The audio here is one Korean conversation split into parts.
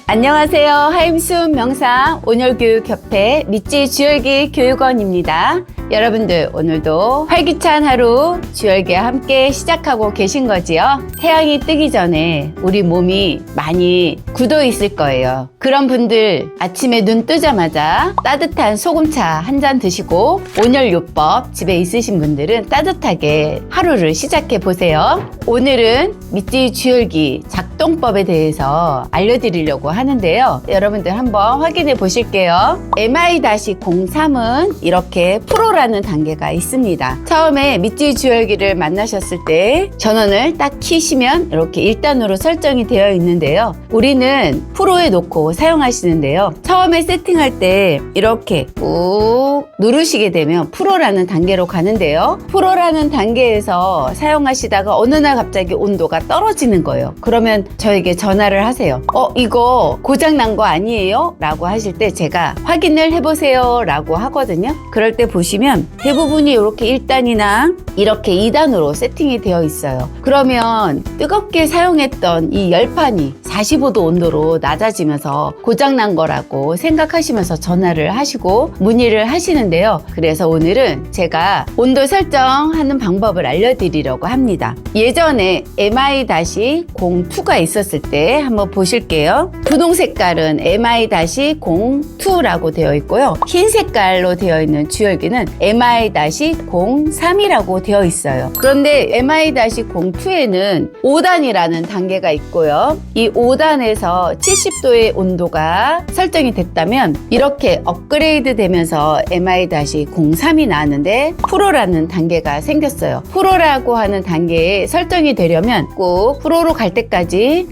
안녕하세요. 하임순 명상 온열교육협회 밑지 주열기 교육원입니다. 여러분들 오늘도 활기찬 하루 주열기와 함께 시작하고 계신 거지요? 태양이 뜨기 전에 우리 몸이 많이 굳어 있을 거예요. 그런 분들 아침에 눈 뜨자마자 따뜻한 소금차 한 잔 드시고 온열요법 집에 있으신 분들은 따뜻하게 하루를 시작해 보세요. 오늘은 밑지 주열기 작동법에 대해서 알려드리려고 하는데요. 여러분들 한번 확인해 보실게요. MI-03은 이렇게 프로라는 단계가 있습니다. 처음에 밑지 주열기를 만나셨을 때 전원을 딱 켜시면 이렇게 1단으로 설정이 되어 있는데요. 우리는 프로에 놓고 사용하시는데요. 처음에 세팅할 때 이렇게 꾹 누르시게 되면 프로라는 단계로 가는데요. 프로라는 단계에서 사용하시다가 어느 날 갑자기 온도가 떨어지는 거예요. 그러면 저에게 전화를 하세요. 이거 고장 난 거 아니에요? 라고 하실 때 제가 확인을 해보세요 라고 하거든요. 그럴 때 보시면 대부분이 이렇게 1단이나 이렇게 2단으로 세팅이 되어 있어요. 그러면 뜨겁게 사용했던 이 열판이 45도 온도로 낮아지면서 고장 난 거라고 생각하시면서 전화를 하시고 문의를 하시는데요. 그래서 오늘은 제가 온도 설정하는 방법을 알려드리려고 합니다. 예전에 MI-02가 있었을 때 한번 보실게요. 분홍 색깔은 MI-02라고 되어 있고요. 흰 색깔로 되어 있는 주열기는 MI-03이라고 되어 있어요. 그런데 MI-02에는 5단이라는 단계가 있고요. 이 5단에서 70도의 온도가 설정이 됐다면 이렇게 업그레이드 되면서 MI-03이 나왔는데 프로라는 단계가 생겼어요. 프로라고 하는 단계에 설정이 되려면 꼭 프로로 갈 때까지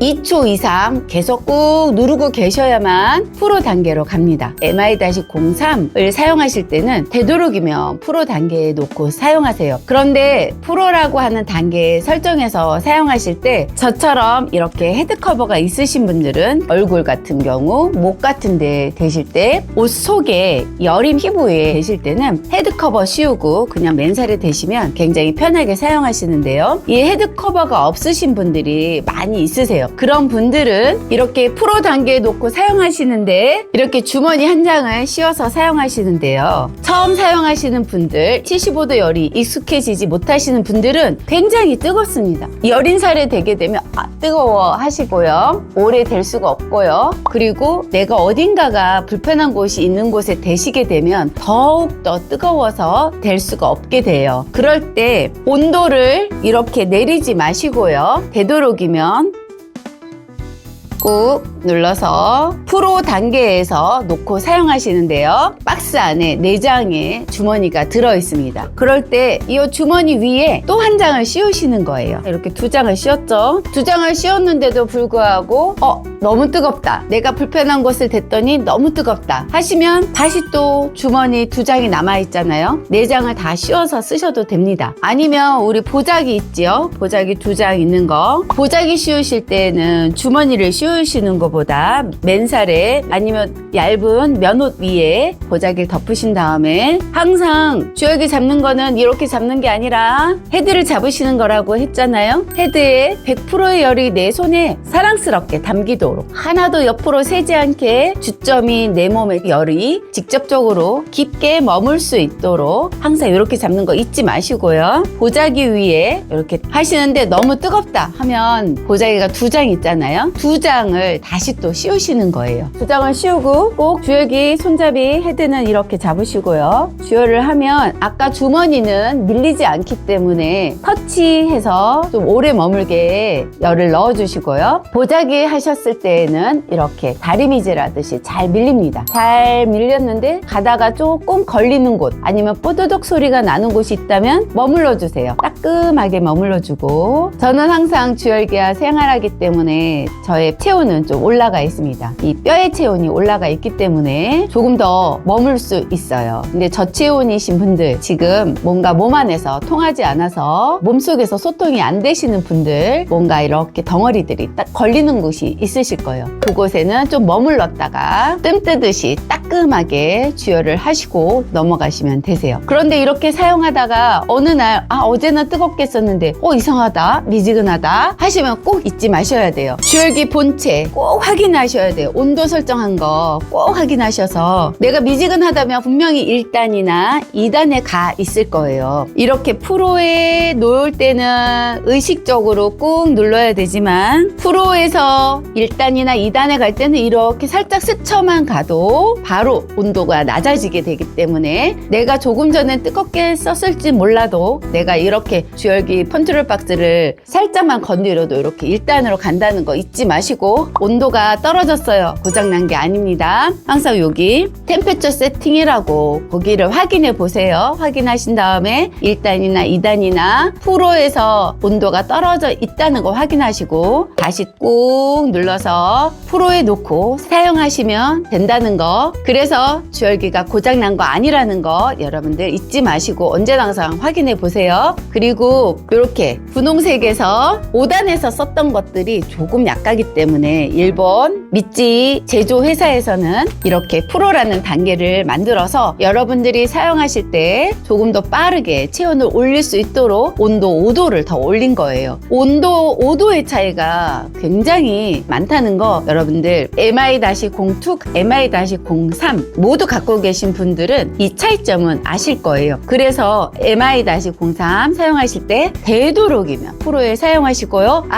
2초 이상 계속 꾹 누르고 계셔야만 프로 단계로 갑니다. MI-03을 사용하실 때는 되도록이면 프로 단계에 놓고 사용하세요. 그런데 프로라고 하는 단계에 설정해서 사용하실 때 저처럼 이렇게 헤드 커버가 있으신 분들은 얼굴 같은 경우, 목 같은 데 대실 때, 옷 속에 여린 피부에 대실 때는 헤드 커버 씌우고 그냥 맨살에 대시면 굉장히 편하게 사용하시는데요. 이 헤드 커버가 없으신 분들이 많이 있으세요. 그런 분들은 이렇게 프로 단계에 놓고 사용하시는데 이렇게 주머니 한 장을 씌워서 사용하시는데요. 처음 사용하시는 분들, 75도 열이 익숙해지지 못하시는 분들은 굉장히 뜨겁습니다. 여린 살에 대게 되면 뜨거워 하시고요. 오래 될 수가 없고요. 그리고 내가 어딘가가 불편한 곳이 있는 곳에 대시게 되면 더욱더 뜨거워서 될 수가 없게 돼요. 그럴 때 온도를 이렇게 내리지 마시고요. 되도록이면 꾹 눌러서 프로 단계에서 놓고 사용하시는데요. 박스 안에 4장의 주머니가 들어 있습니다. 그럴 때 이 주머니 위에 또 한 장을 씌우시는 거예요. 이렇게 2장을 씌웠죠. 2장을 씌웠는데도 불구하고 너무 뜨겁다. 내가 불편한 곳을 댔더니 너무 뜨겁다 하시면 다시 또 주머니 2장이 남아있잖아요. 4장을 다 씌워서 쓰셔도 됩니다. 아니면 우리 보자기 있지요? 보자기 2장 있는 거. 보자기 씌우실 때는 주머니를 씌우시는 것보다 맨살에 아니면 얇은 면옷 위에 보자기를 덮으신 다음에 항상 주열기 잡는 거는 이렇게 잡는 게 아니라 헤드를 잡으시는 거라고 했잖아요. 헤드에 100%의 열이 내 손에 사랑스럽게 담기도록 하나도 옆으로 새지 않게 주점이 내 몸의 열이 직접적으로 깊게 머물 수 있도록 항상 이렇게 잡는 거 잊지 마시고요. 보자기 위에 이렇게 하시는데 너무 뜨겁다 하면 보자기가 2장 있잖아요. 2장을 다시 또 씌우시는 거예요. 2장을 씌우고 꼭 주열기 손잡이 헤드는 이렇게 잡으시고요. 주열을 하면 아까 주머니는 밀리지 않기 때문에 터치해서 좀 오래 머물게 열을 넣어주시고요. 보자기 하셨을 때에는 이렇게 다리미질 하듯이 잘 밀립니다. 잘 밀렸는데 가다가 조금 걸리는 곳 아니면 뽀드득 소리가 나는 곳이 있다면 머물러 주세요. 따끔하게 머물러 주고 저는 항상 주열기와 생활하기 때문에 저의 체온은 좀 올라가 있습니다. 이 뼈의 체온이 올라가 있기 때문에 조금 더 머물 수 있어요. 근데 저체온이신 분들 지금 뭔가 몸 안에서 통하지 않아서 몸속에서 소통이 안 되시는 분들 뭔가 이렇게 덩어리들이 딱 걸리는 곳이 있으실 거예요. 그곳에는 좀 머물렀다가 뜸 뜨듯이 따끔하게 주열을 하시고 넘어가시면 되세요. 그런데 이렇게 사용하다가 어느 날 어제는 뜨겁게 썼는데 이상하다 미지근하다 하시면 꼭 잊지 마셔야 돼요. 주열기 본체 꼭 확인하셔야 돼요. 온도 설정한 거 꼭 확인하셔서 내가 미지근하다면 분명히 1단이나 2단에 가 있을 거예요. 이렇게 프로에 놓을 때는 의식적으로 꾹 눌러야 되지만 프로에서 1단이나 2단에 갈 때는 이렇게 살짝 스쳐만 가도 바로 온도가 낮아지게 되기 때문에 내가 조금 전에 뜨겁게 썼을지 몰라도 내가 이렇게 주열기 컨트롤 박스를 살짝만 건드려도 이렇게 1단으로 간다는 거 잊지 마시고 온도가 떨어졌어요. 고장난 게 아닙니다. 항상 여기 템퍼처 세팅이라고 거기를 확인해 보세요. 확인하신 다음에 1단이나 2단이나 프로에서 온도가 떨어져 있다는 거 확인하시고 다시 꾹 눌러서 프로에 놓고 사용하시면 된다는 거. 그래서 주열기가 고장난 거 아니라는 거 여러분들 잊지 마시고 언제나 항상 확인해 보세요. 그리고 이렇게 분홍색에서 5단에서 썼던 것들이 조금 약하기 때문에 일본 미찌 제조 회사에서는 이렇게 프로라는 단계를 만들어서 여러분들이 사용하실 때 조금 더 빠르게 체온을 올릴 수 있도록 온도 5도를 더 올린 거예요. 온도 5도의 차이가 굉장히 많다는 거 여러분들 MI-02, MI-03 모두 갖고 계신 분들은 이 차이점은 아실 거예요. 그래서 MI-03 사용하실 때 되도록이면 프로에 사용하시고요.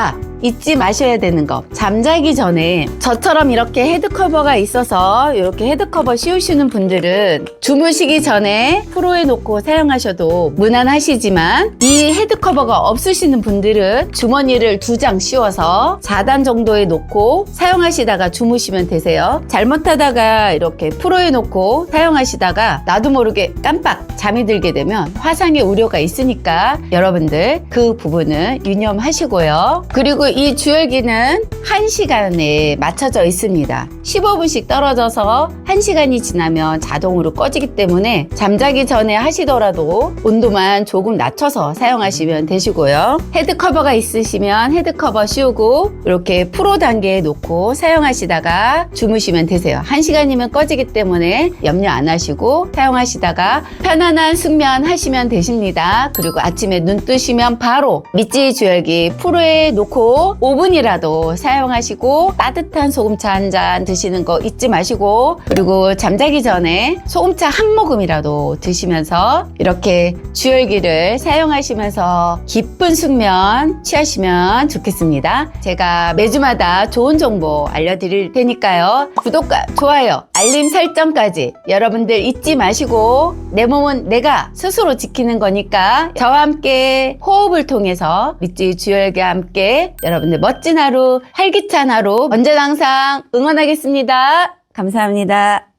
잊지 마셔야 되는 거. 잠자기 전에 저처럼 이렇게 헤드커버가 있어서 이렇게 헤드커버 씌우시는 분들은 주무시기 전에 프로에 놓고 사용하셔도 무난하시지만 이 헤드커버가 없으시는 분들은 주머니를 2장 씌워서 4단 정도에 놓고 사용하시다가 주무시면 되세요. 잘못하다가 이렇게 프로에 놓고 사용하시다가 나도 모르게 깜빡 잠이 들게 되면 화상의 우려가 있으니까 여러분들 그 부분은 유념하시고요. 그리고 이 주열기는 1시간에 맞춰져 있습니다. 15분씩 떨어져서 1시간이 지나면 자동으로 꺼지기 때문에 잠자기 전에 하시더라도 온도만 조금 낮춰서 사용하시면 되시고요. 헤드커버가 있으시면 헤드커버 씌우고 이렇게 프로 단계에 놓고 사용하시다가 주무시면 되세요. 1시간이면 꺼지기 때문에 염려 안 하시고 사용하시다가 편안한 숙면 하시면 되십니다. 그리고 아침에 눈 뜨시면 바로 미찌 주열기 프로에 놓고 5분이라도 사용하시고 따뜻한 소금차 한 잔 드시는 거 잊지 마시고 그리고 잠자기 전에 소금차 한 모금이라도 드시면서 이렇게 주열기를 사용하시면서 깊은 숙면 취하시면 좋겠습니다. 제가 매주마다 좋은 정보 알려드릴 테니까요. 구독과 좋아요, 알림 설정까지 여러분들 잊지 마시고 내 몸은 내가 스스로 지키는 거니까 저와 함께 호흡을 통해서 미찌 주열기와 함께 여러분들 멋진 하루, 활기찬 하루 언제나 항상 응원하겠습니다. 감사합니다.